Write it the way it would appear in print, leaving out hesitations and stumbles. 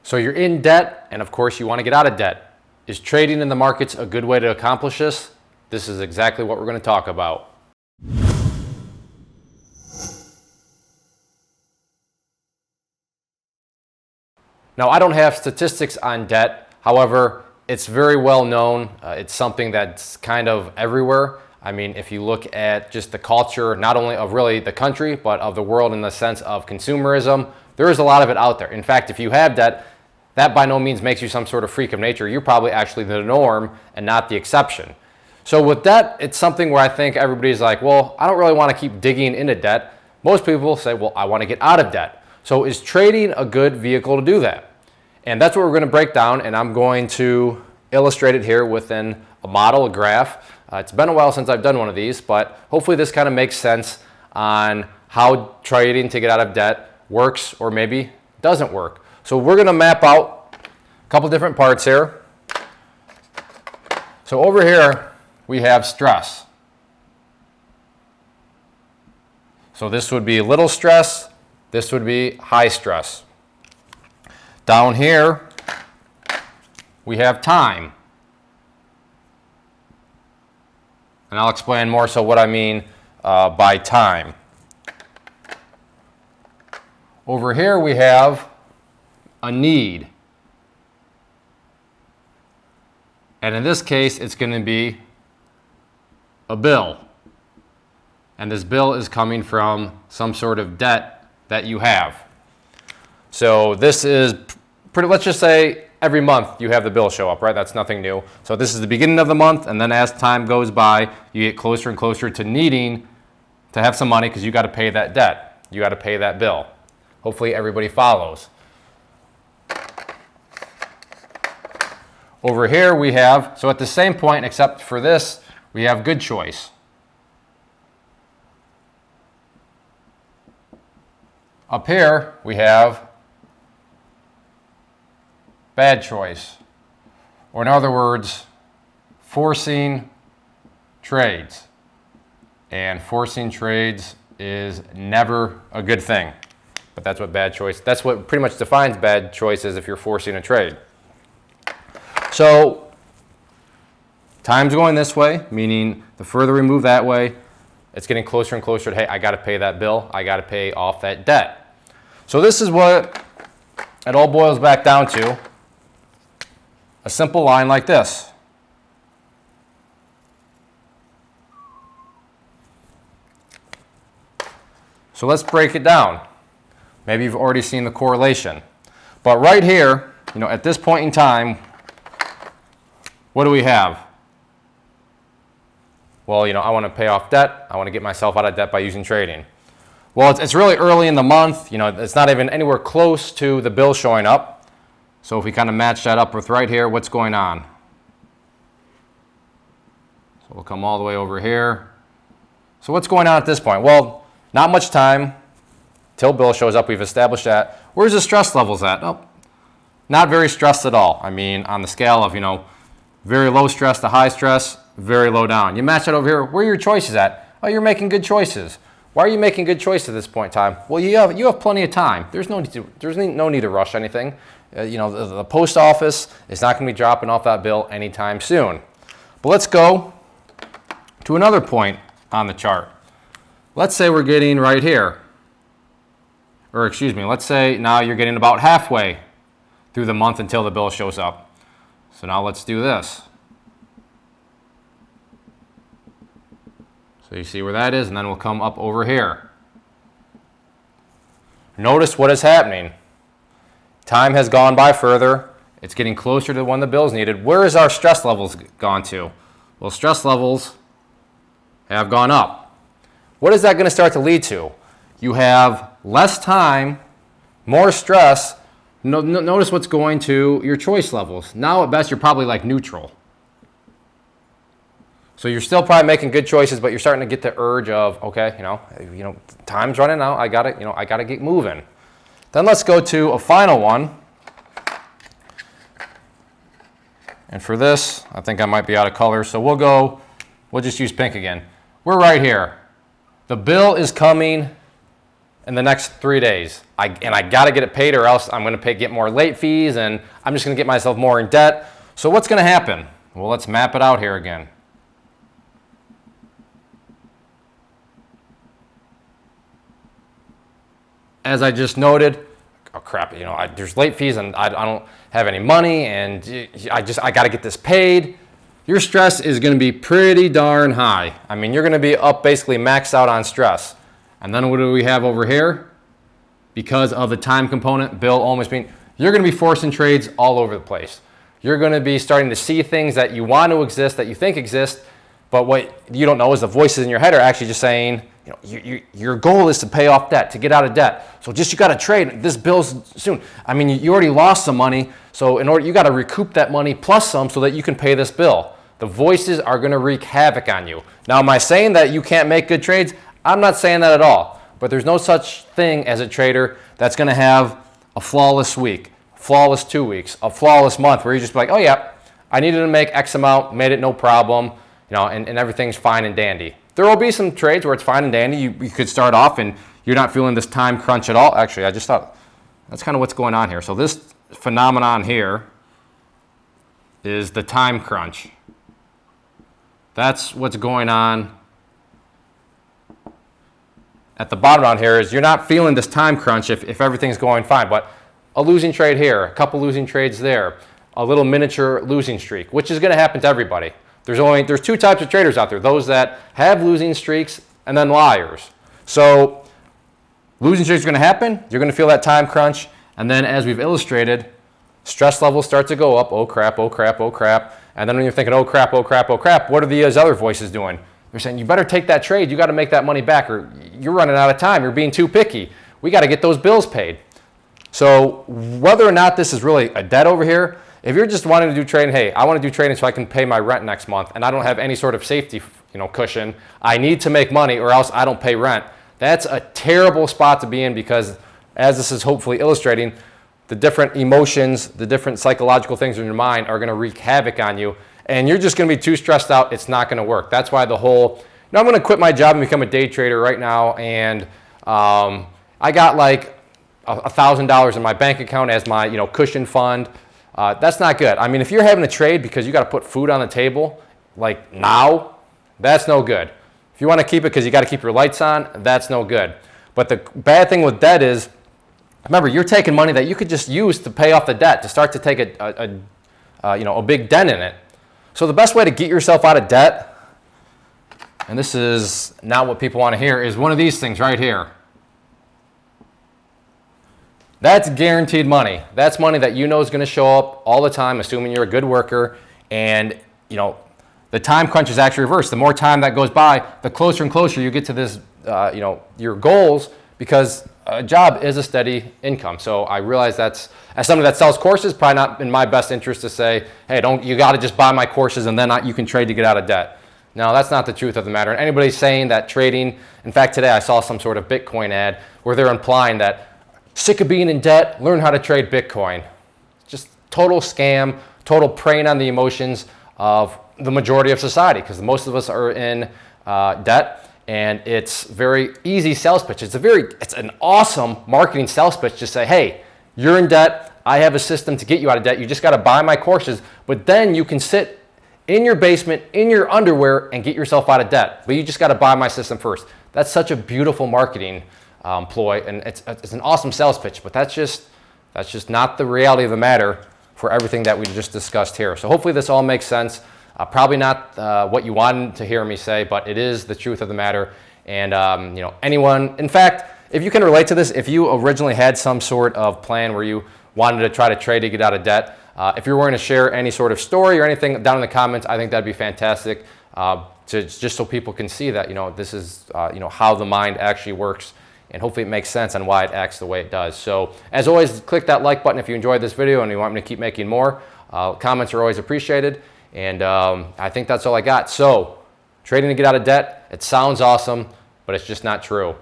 So you're in debt, and of course you want to get out of debt. Is trading in the markets a good way to accomplish this? This is exactly what we're going to talk about. Now, I don't have statistics on debt. However, it's very well known. It's something that's kind of everywhere. I mean, if you look at just the culture, not only of really the country, but of the world in the sense of consumerism, there is a lot of it out there. In fact, if you have debt, that by no means makes you some sort of freak of nature. You're probably actually the norm and not the exception. So with debt, it's something where I think everybody's like, well, I don't really want to keep digging into debt. Most people say, well, I want to get out of debt. So is trading a good vehicle to do that? And that's what we're going to break down, and I'm going to illustrate it here within a model, a graph. It's been a while since I've done one of these, but hopefully this kind of makes sense on how trading to get out of debt works or maybe doesn't work. So we're going to map out a couple different parts here. So over here we have stress. So this would be little stress, this would be high stress. Down here we have time. And I'll explain more so what I mean by time. Over here we have a need. And in this case, it's going to be a bill. And this bill is coming from some sort of debt that you have. So this is pretty, let's just say every month you have the bill show up, right? That's nothing new. So this is the beginning of the month, and then as time goes by, you get closer and closer to needing to have some money because you got to pay that debt. You got to pay that bill. Hopefully everybody follows. Over here we have, so at the same point except for this, we have good choice. Up here we have bad choice, or in other words, forcing trades. And forcing trades is never a good thing, but that's what bad choice, that's what pretty much defines bad choice is if you're forcing a trade. So time's going this way, meaning the further we move that way, it's getting closer and closer to, hey, I got to pay that bill, I got to pay off that debt. So this is what it all boils back down to. A simple line like this. So let's break it down. Maybe you've already seen the correlation. But right here, at this point in time, what do we have? Well, I want to pay off debt. I want to get myself out of debt by using trading. Well, it's really early in the month. It's not even anywhere close to the bill showing up. So if we kind of match that up with right here, what's going on? So we'll come all the way over here. So what's going on at this point? Well, not much time till bill shows up. We've established that. Where's the stress levels at? Oh, not very stressed at all. I mean, on the scale of, very low stress to high stress, very low down. You match that over here. Where are your choices at? Oh, you're making good choices. Why are you making good choices at this point in time? Well, you have plenty of time. There's no need to rush anything. The post office is not going to be dropping off that bill anytime soon. But let's go to another point on the chart. Let's say we're getting right here. Or excuse me, let's say now you're getting about halfway through the month until the bill shows up. So now let's do this. So you see where that is, and then we'll come up over here. Notice what is happening. Time has gone by further. It's getting closer to when the bill's needed. Where is our stress levels gone to? Well, stress levels have gone up. What is that going to start to lead to? You have less time, more stress. Notice what's going to your choice levels. Now at best you're probably like neutral. So you're still probably making good choices, but you're starting to get the urge of, okay, time's running out. I gotta get moving. Then let's go to a final one. And for this, I think I might be out of color, so we'll just use pink again. We're right here. The bill is coming in the next 3 days. And I got to get it paid or else I'm going to get more late fees and I'm just going to get myself more in debt. So what's going to happen? Well, let's map it out here again. As I just noted, oh crap, there's late fees and I don't have any money and I got to get this paid. Your stress is going to be pretty darn high. I mean, you're going to be up basically maxed out on stress. And then what do we have over here? Because of the time component, bill almost being, you're going to be forcing trades all over the place. You're going to be starting to see things that you want to exist, that you think exist, but what you don't know is the voices in your head are actually just saying, your goal is to pay off debt, to get out of debt. So you got to trade. This bill's soon. I mean, you already lost some money, so you got to recoup that money plus some so that you can pay this bill. The voices are going to wreak havoc on you. Now, am I saying that you can't make good trades? I'm not saying that at all. But there's no such thing as a trader that's going to have a flawless week, flawless 2 weeks, a flawless month where you just be like, oh yeah, I needed to make X amount, made it no problem, and everything's fine and dandy. There will be some trades where it's fine and dandy. You could start off and you're not feeling this time crunch at all. Actually, I just thought that's kind of what's going on here. So this phenomenon here is the time crunch. That's what's going on at the bottom down here is you're not feeling this time crunch if everything's going fine. But a losing trade here, a couple losing trades there, a little miniature losing streak, which is going to happen to everybody. There's two types of traders out there, those that have losing streaks and then liars. So losing streaks are going to happen. You're going to feel that time crunch. And then as we've illustrated, stress levels start to go up. Oh crap, oh crap, oh crap. And then when you're thinking, oh crap, oh crap, oh crap, what are these other voices doing? They're saying, you better take that trade. You got to make that money back or you're running out of time. You're being too picky. We got to get those bills paid. So whether or not this is really a debt over here, if you're just wanting to do trading, hey, I want to do trading so I can pay my rent next month and I don't have any sort of safety cushion. I need to make money or else I don't pay rent. That's a terrible spot to be in because as this is hopefully illustrating, the different emotions, the different psychological things in your mind are going to wreak havoc on you. And you're just going to be too stressed out. It's not going to work. That's why the whole, I'm going to quit my job and become a day trader right now. And I got like $1,000 in my bank account as my cushion fund. That's not good. I mean, if you're having a trade because you got to put food on the table, like now, that's no good. If you want to keep it because you got to keep your lights on, that's no good. But the bad thing with debt is, remember, you're taking money that you could just use to pay off the debt, to start to take a big dent in it. So the best way to get yourself out of debt, and this is not what people want to hear, is one of these things right here. That's guaranteed money. That's money that you know is going to show up all the time, assuming you're a good worker. And, the time crunch is actually reversed. The more time that goes by, the closer and closer you get to this, your goals, because a job is a steady income. So I realize that's, as somebody that sells courses, probably not in my best interest to say, hey, you got to just buy my courses and then you can trade to get out of debt. No, that's not the truth of the matter. And anybody saying that trading, in fact, today I saw some sort of Bitcoin ad where they're implying that sick of being in debt, learn how to trade Bitcoin. Just total scam, total preying on the emotions of the majority of society, because most of us are in debt, and it's very easy sales pitch. It's an awesome marketing sales pitch to say, hey, you're in debt. I have a system to get you out of debt. You just got to buy my courses, but then you can sit in your basement, in your underwear, and get yourself out of debt. But you just got to buy my system first. That's such a beautiful marketing ploy, and it's an awesome sales pitch, but that's just not the reality of the matter for everything that we just discussed here. So hopefully this all makes sense. Probably not what you wanted to hear me say, but it is the truth of the matter. And anyone, in fact, if you can relate to this, if you originally had some sort of plan where you wanted to try to trade to get out of debt, if you're willing to share any sort of story or anything down in the comments, I think that'd be fantastic. Just so people can see that this is how the mind actually works. And hopefully it makes sense on why it acts the way it does. So as always, click that like button if you enjoyed this video and you want me to keep making more. Comments are always appreciated. And I think that's all I got. So trading to get out of debt, it sounds awesome, but it's just not true.